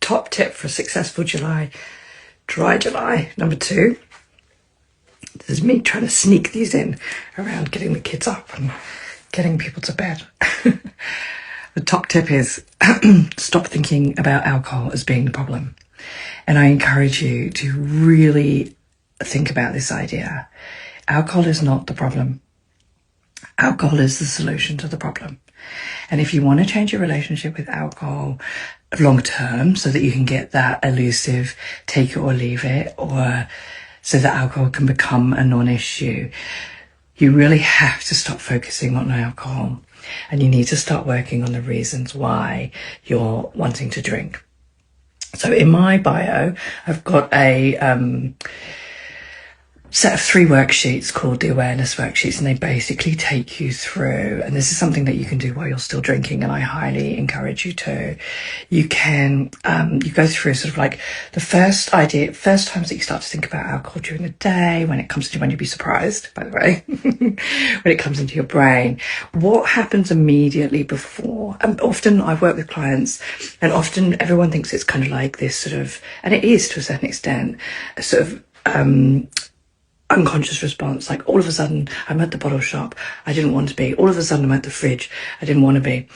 top tip for a successful dry July, number 2. This is me trying to sneak these in around getting the kids up and getting people to bed. The top tip is stop thinking about alcohol as being the problem. And I encourage you to really think about this idea. Alcohol is not the problem. Alcohol is the solution to the problem. And if you want to change your relationship with alcohol long term so that you can get that elusive take it or leave it, or so that alcohol can become a non-issue, you really have to stop focusing on alcohol, and you need to start working on the reasons why you're wanting to drink. So in my bio, I've got a set of 3 worksheets called the awareness worksheets, and they basically take you through, and this is something that you can do while you're still drinking, and I highly encourage you to. You can you go through sort of like the first times that you start to think about alcohol during the day, when it comes to, when you'd be surprised, by the way, when it comes into your brain, what happens immediately before. And often I work with clients, and often everyone thinks it's kind of like this sort of, and it is to a certain extent, a sort of unconscious response, like all of a sudden I'm at the bottle shop, I didn't want to be, all of a sudden I'm at the fridge, I didn't want to be,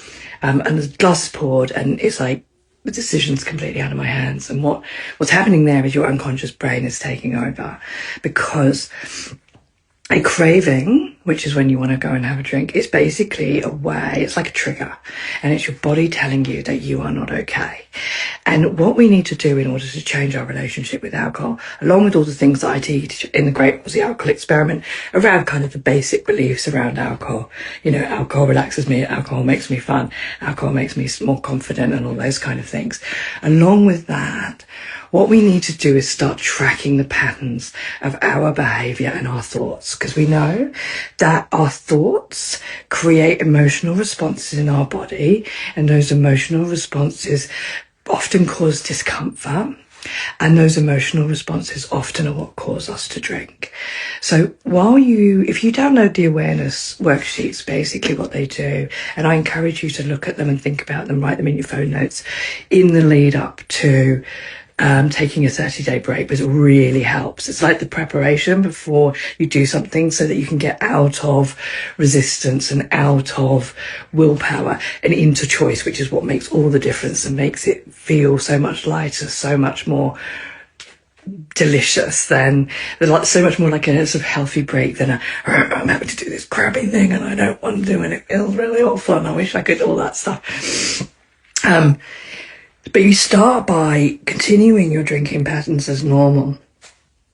and the glass is poured, and it's like the decision's completely out of my hands. And what's happening there is your unconscious brain is taking over, because a craving, which is when you want to go and have a drink, is basically a way, it's like a trigger, and it's your body telling you that you are not okay. And what we need to do in order to change our relationship with alcohol, along with all the things that I teach in the Great Was the Alcohol Experiment, around kind of the basic beliefs around alcohol. You know, alcohol relaxes me, alcohol makes me fun, alcohol makes me more confident, and all those kind of things. Along with that, what we need to do is start tracking the patterns of our behaviour and our thoughts, because we know that our thoughts create emotional responses in our body, and those emotional responses often cause discomfort, and those emotional responses often are what cause us to drink. So if you download the awareness worksheets, basically what they do, and I encourage you to look at them and think about them, write them in your phone notes in the lead up to taking a 30-day break, because it really helps. It's like the preparation before you do something, so that you can get out of resistance and out of willpower and into choice, which is what makes all the difference and makes it feel so much lighter, so much more delicious, than so much more like a sort of healthy break than I'm having to do this crappy thing and I don't want to do, and it feels really awful and I wish I could, all that stuff. But you start by continuing your drinking patterns as normal,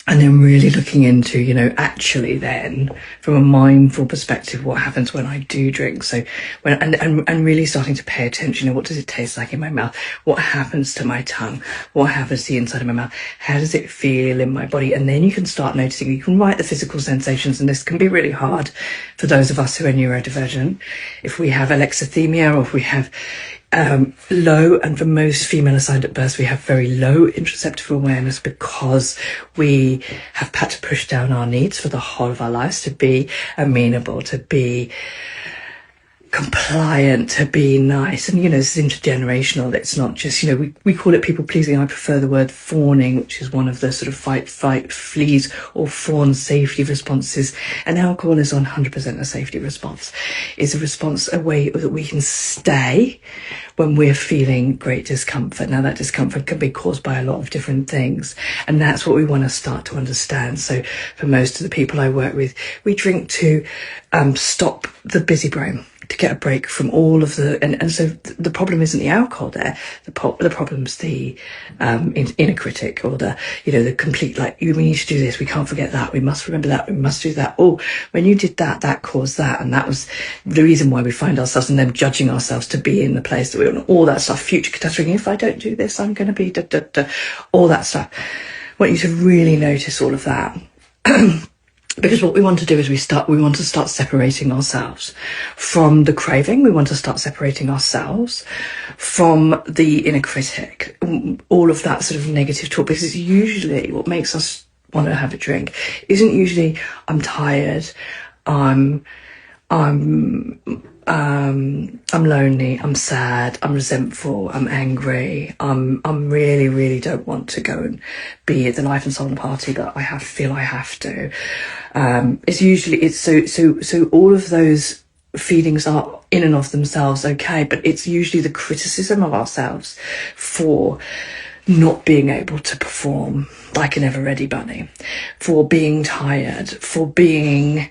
and then really looking into, you know, actually then from a mindful perspective, what happens when I do drink. So and really starting to pay attention to, what does it taste like in my mouth? What happens to my tongue? What happens to the inside of my mouth? How does it feel in my body? And then you can start noticing, you can write the physical sensations, and this can be really hard for those of us who are neurodivergent. If we have alexithymia, or if we have low, and for most female assigned at birth, we have very low interoceptive awareness, because we have had to push down our needs for the whole of our lives to be amenable, to be compliant, to be nice. And, you know, this is intergenerational. It's not just, you know, we call it people pleasing. I prefer the word fawning, which is one of the sort of fight, fleas, or fawn safety responses. And alcohol is 100% a safety response. It's a response, a way that we can stay when we're feeling great discomfort. Now, that discomfort can be caused by a lot of different things, and that's what we want to start to understand. So for most of the people I work with, we drink to stop the busy brain, to get a break from all of the, and so the problem isn't the alcohol there, the problem's the inner critic, or the, you know, the complete, like, we need to do this, we can't forget that, we must remember that, we must do that, oh, when you did that, that caused that, and that was the reason why we find ourselves, and then judging ourselves to be in the place that we want, all that stuff, future catastrophe, if I don't do this, I'm going to be all that stuff. I want you to really notice all of that. Because what we want to do is we want to start separating ourselves from the craving. We want to start separating ourselves from the inner critic, all of that sort of negative talk, because it's usually what makes us want to have a drink isn't usually, I'm tired, I'm I'm lonely, I'm sad, I'm resentful, I'm angry, I'm really don't want to go and be at the life and soul party that I feel I have to. So all of those feelings are in and of themselves okay, but it's usually the criticism of ourselves for not being able to perform like an ever ready bunny, for being tired, for being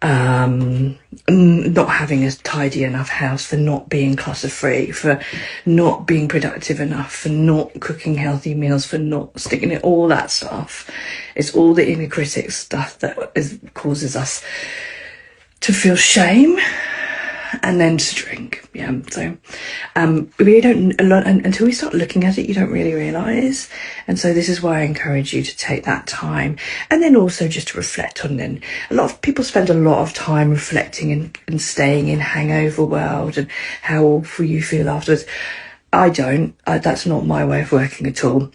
not having a tidy enough house, for not being clutter free, for not being productive enough, for not cooking healthy meals, for not sticking it, all that stuff. It's all the inner critic stuff that causes us to feel shame and then to drink. So we don't, until we start looking at it, you don't really realise. And so this is why I encourage you to take that time, and then also just to reflect on it. A lot of people spend a lot of time reflecting and staying in hangover world and how awful you feel afterwards. I don't. That's not my way of working at all.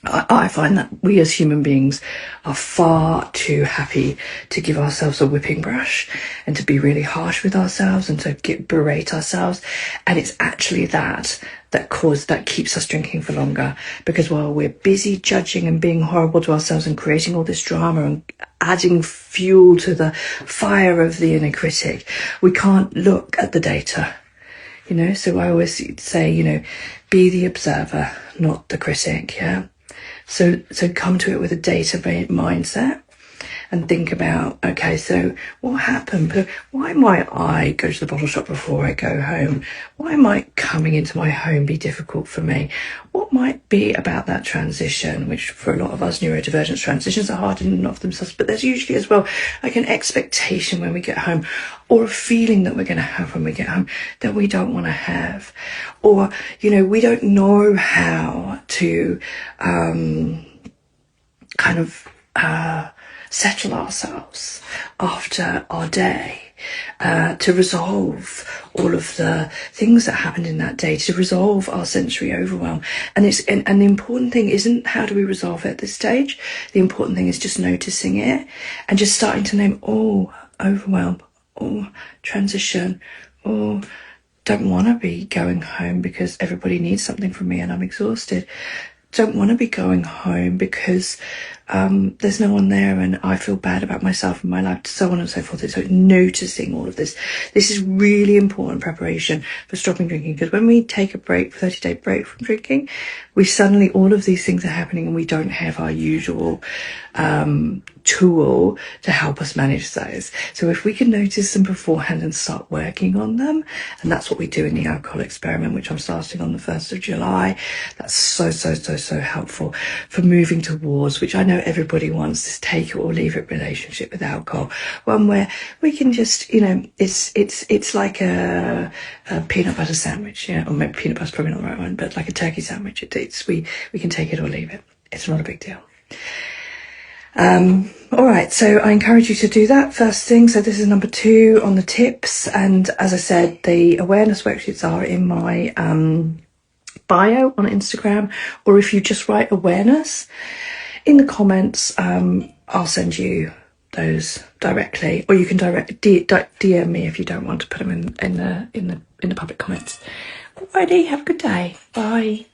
I find that we as human beings are far too happy to give ourselves a whipping brush and to be really harsh with ourselves and to berate ourselves. And it's actually that keeps us drinking for longer, because while we're busy judging and being horrible to ourselves and creating all this drama and adding fuel to the fire of the inner critic, we can't look at the data. So I always say, be the observer, not the critic. So come to it with a data mindset and think about, okay, so what happened? Why might I go to the bottle shop before I go home? Why might coming into my home be difficult for me? What might be about that transition, which for a lot of us neurodivergent transitions are hard in and of themselves, but there's usually as well like an expectation when we get home, or a feeling that we're going to have when we get home that we don't want to have. Or, we don't know how to settle ourselves after our day, to resolve all of the things that happened in that day, to resolve our sensory overwhelm. And the important thing isn't how do we resolve it at this stage. The important thing is just noticing it and just starting to name, overwhelm, transition, don't want to be going home because everybody needs something from me and I'm exhausted. Don't want to be going home because there's no one there and I feel bad about myself and my life, so on and so forth. So noticing all of this. This is really important preparation for stopping drinking, because when we take a 30-day break from drinking, we suddenly, all of these things are happening and we don't have our usual tool to help us manage those. So if we can notice them beforehand and start working on them, and that's what we do in the alcohol experiment, which I'm starting on the 1st of July, that's so helpful for moving towards, which I know everybody wants, this take it or leave it relationship with alcohol, one where we can just, it's like a peanut butter sandwich, or maybe peanut butter's probably not the right one, but like a turkey sandwich. We can take it or leave it. It's not a big deal. All right, so I encourage you to do that first thing. So this is number 2 on the tips, and as I said, the awareness worksheets are in my bio on Instagram, or if you just write awareness in the comments, I'll send you those directly, or you can DM me if you don't want to put them in the public comments. Alrighty, have a good day. Bye.